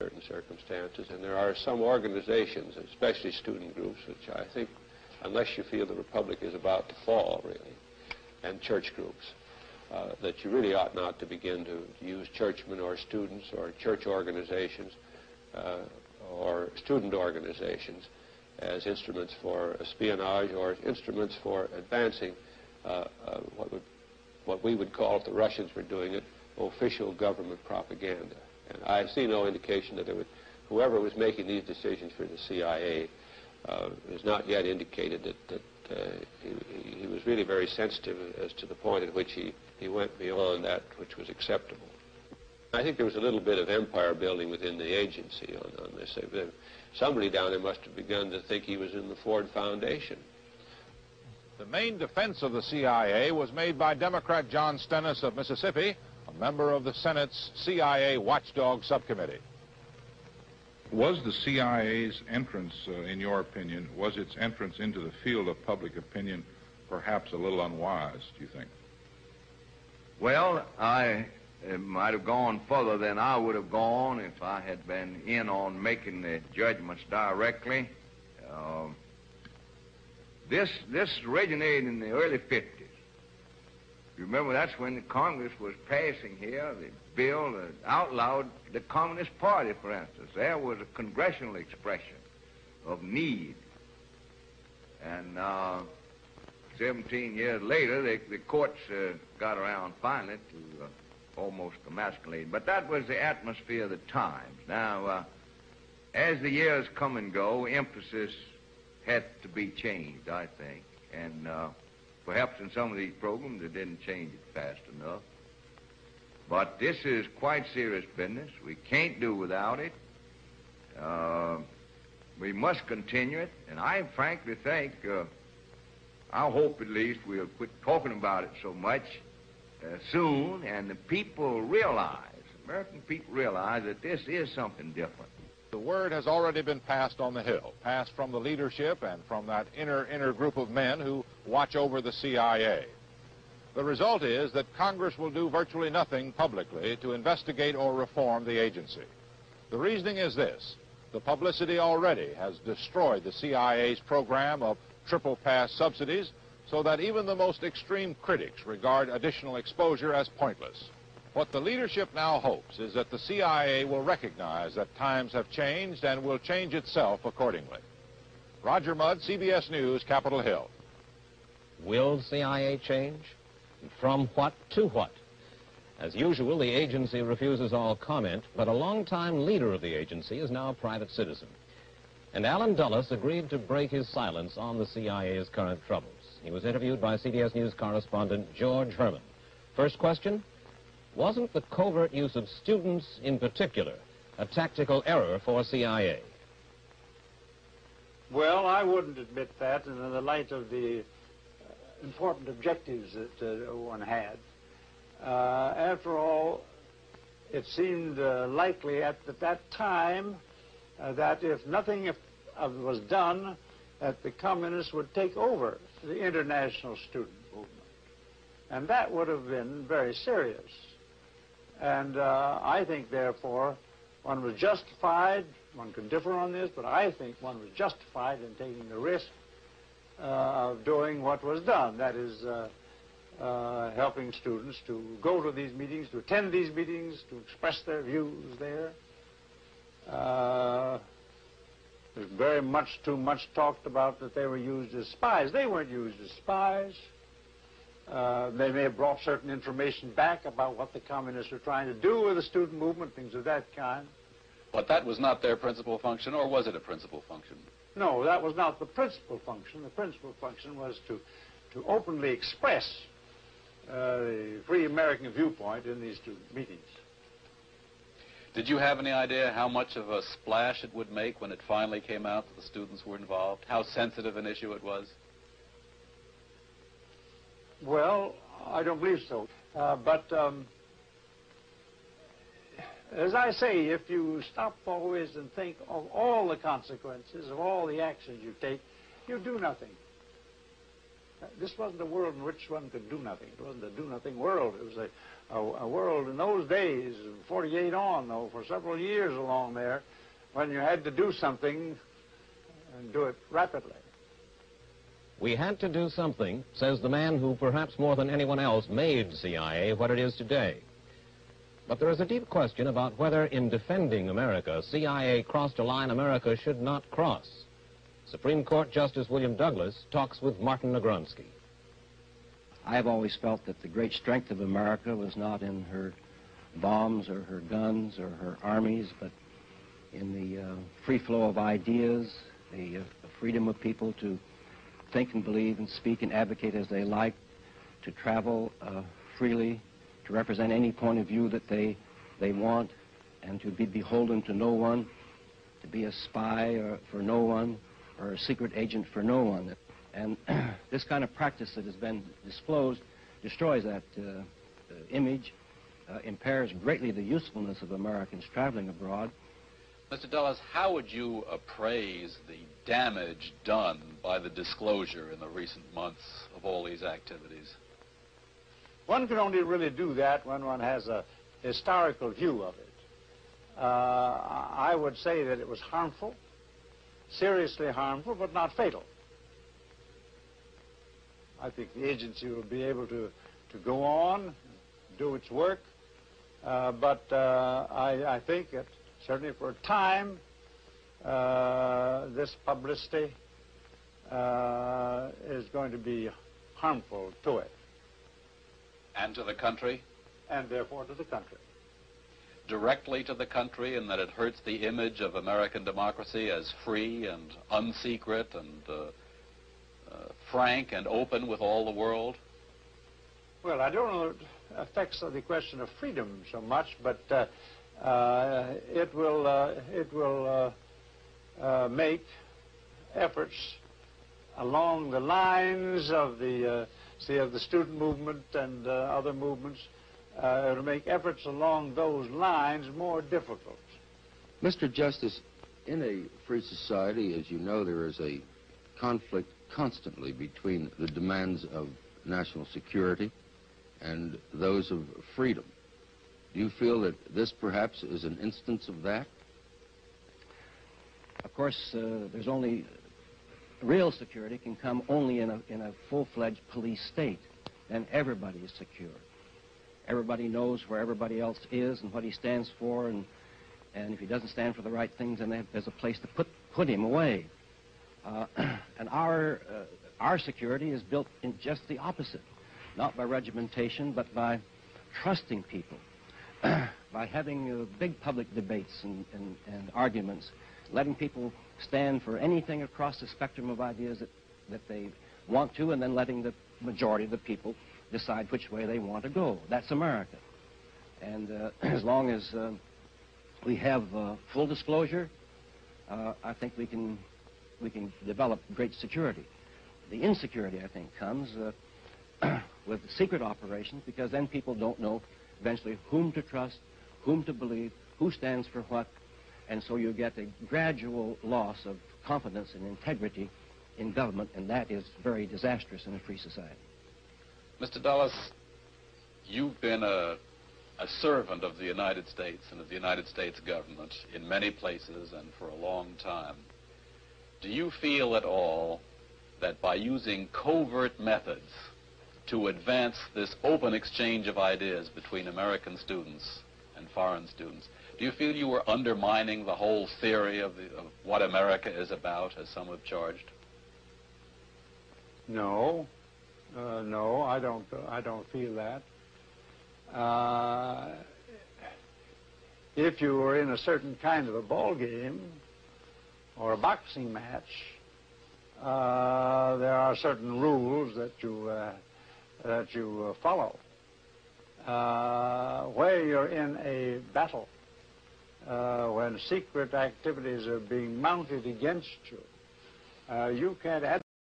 certain circumstances, and there are some organizations, especially student groups, which I think, unless you feel the republic is about to fall, really, and church groups, that you really ought not to begin to use churchmen or students or church organizations or student organizations as instruments for espionage or instruments for advancing what we would call, if the Russians were doing it, official government propaganda. And I see no indication that whoever was making these decisions for the CIA has not yet indicated that he was really very sensitive as to the point at which he went beyond that which was acceptable. I think there was a little bit of empire building within the agency on this. Somebody down there must have begun to think he was in the Ford Foundation. The main defense of the CIA was made by Democrat John Stennis of Mississippi, a member of the Senate's CIA Watchdog Subcommittee. Was the CIA's entrance, in your opinion, was its entrance into the field of public opinion perhaps a little unwise, do you think? Well, it might have gone further than I would have gone if I had been in on making the judgments directly. This originated in the early 50s. You remember, that's when the Congress was passing here the bill that outlawed the Communist Party, for instance. There was a congressional expression of need. And 17 years later, the courts got around finally to almost emasculating. But that was the atmosphere of the times. Now, as the years come and go, emphasis had to be changed, I think. And perhaps in some of these programs, they didn't change it fast enough. But this is quite serious business. We can't do without it. We must continue it. And I frankly think, I hope at least we'll quit talking about it so much soon, and the people realize, American people realize that this is something different. The word has already been passed on the Hill, passed from the leadership and from that inner group of men who watch over the CIA. The result is that Congress will do virtually nothing publicly to investigate or reform the agency. The reasoning is this: the publicity already has destroyed the CIA's program of triple pass subsidies, so that even the most extreme critics regard additional exposure as pointless. What the leadership now hopes is that the CIA will recognize that times have changed and will change itself accordingly. Roger Mudd, CBS News, Capitol Hill. Will CIA change? From what to what? As usual, the agency refuses all comment, but a longtime leader of the agency is now a private citizen. And Alan Dulles agreed to break his silence on the CIA's current troubles. He was interviewed by CBS News correspondent George Herman. First question: wasn't the covert use of students in particular a tactical error for CIA? Well, I wouldn't admit that in the light of the important objectives that one had. After all, it seemed likely at that time that if nothing was done, that the communists would take over the international student movement. And that would have been very serious. And I think, therefore, one was justified, one could differ on this, but I think one was justified in taking the risk of doing what was done. That is, helping students to go to these meetings, to attend these meetings, to express their views there. There's very much too much talked about that they were used as spies. They weren't used as spies. They may have brought certain information back about what the communists were trying to do with the student movement, things of that kind. But that was not their principal function, or was it a principal function? No, that was not the principal function. The principal function was to openly express the free American viewpoint in these student meetings. Did you have any idea how much of a splash it would make when it finally came out that the students were involved? How sensitive an issue it was? Well, I don't believe so. But as I say, if you stop always and think of all the consequences, of all the actions you take, you do nothing. This wasn't a world in which one could do nothing. It wasn't a do-nothing world. It was a world in those days, 48 on, though, for several years along there, when you had to do something and do it rapidly. We had to do something, says the man who perhaps more than anyone else made CIA what it is today. But there is a deep question about whether in defending America, CIA crossed a line America should not cross. Supreme Court Justice William Douglas talks with Martin Negronsky. I've always felt that the great strength of America was not in her bombs or her guns or her armies, but in the free flow of ideas, the freedom of people to think and believe and speak and advocate as they like, to travel freely, to represent any point of view that they want, and to be beholden to no one, to be a spy for no one, or a secret agent for no one. And this kind of practice that has been disclosed destroys that image, impairs greatly the usefulness of Americans traveling abroad. Mr. Dulles, how would you appraise the damage done by the disclosure in the recent months of all these activities? One can only really do that when one has a historical view of it. I would say that it was harmful, seriously harmful, but not fatal. I think the agency will be able to go on, do its work, but I think that certainly for a time, this publicity is going to be harmful to it. And to the country? And therefore to the country. Directly to the country, in that it hurts the image of American democracy as free and unsecret and frank and open with all the world? Well, I don't know if it affects the question of freedom so much, but it will make efforts along the lines of the student movement and other movements. It'll make efforts along those lines more difficult. Mr. Justice, in a free society, as you know, there is a conflict constantly between the demands of national security and those of freedom. Do you feel that this perhaps is an instance of that? Of course, there's only real security can come only in a full-fledged police state. Then everybody is secure. Everybody knows where everybody else is and what he stands for, and if he doesn't stand for the right things, then there's a place to put him away. And our security is built in just the opposite, not by regimentation, but by trusting people, by having big public debates and arguments, letting people stand for anything across the spectrum of ideas that they want to, and then letting the majority of the people decide which way they want to go. That's America. And as long as we have full disclosure, I think we can develop great security. The insecurity, I think, comes with secret operations, because then people don't know eventually whom to trust, whom to believe, who stands for what, and so you get a gradual loss of confidence and integrity in government, and that is very disastrous in a free society. Mr. Dulles, you've been a servant of the United States and of the United States government in many places and for a long time. Do you feel at all that by using covert methods to advance this open exchange of ideas between American students and foreign students, do you feel you were undermining the whole theory of what America is about, as some have charged? No, no, I don't feel that. If you were in a certain kind of a ball game or a boxing match, there are certain rules that you follow. Where you're in a battle, when secret activities are being mounted against you, you can't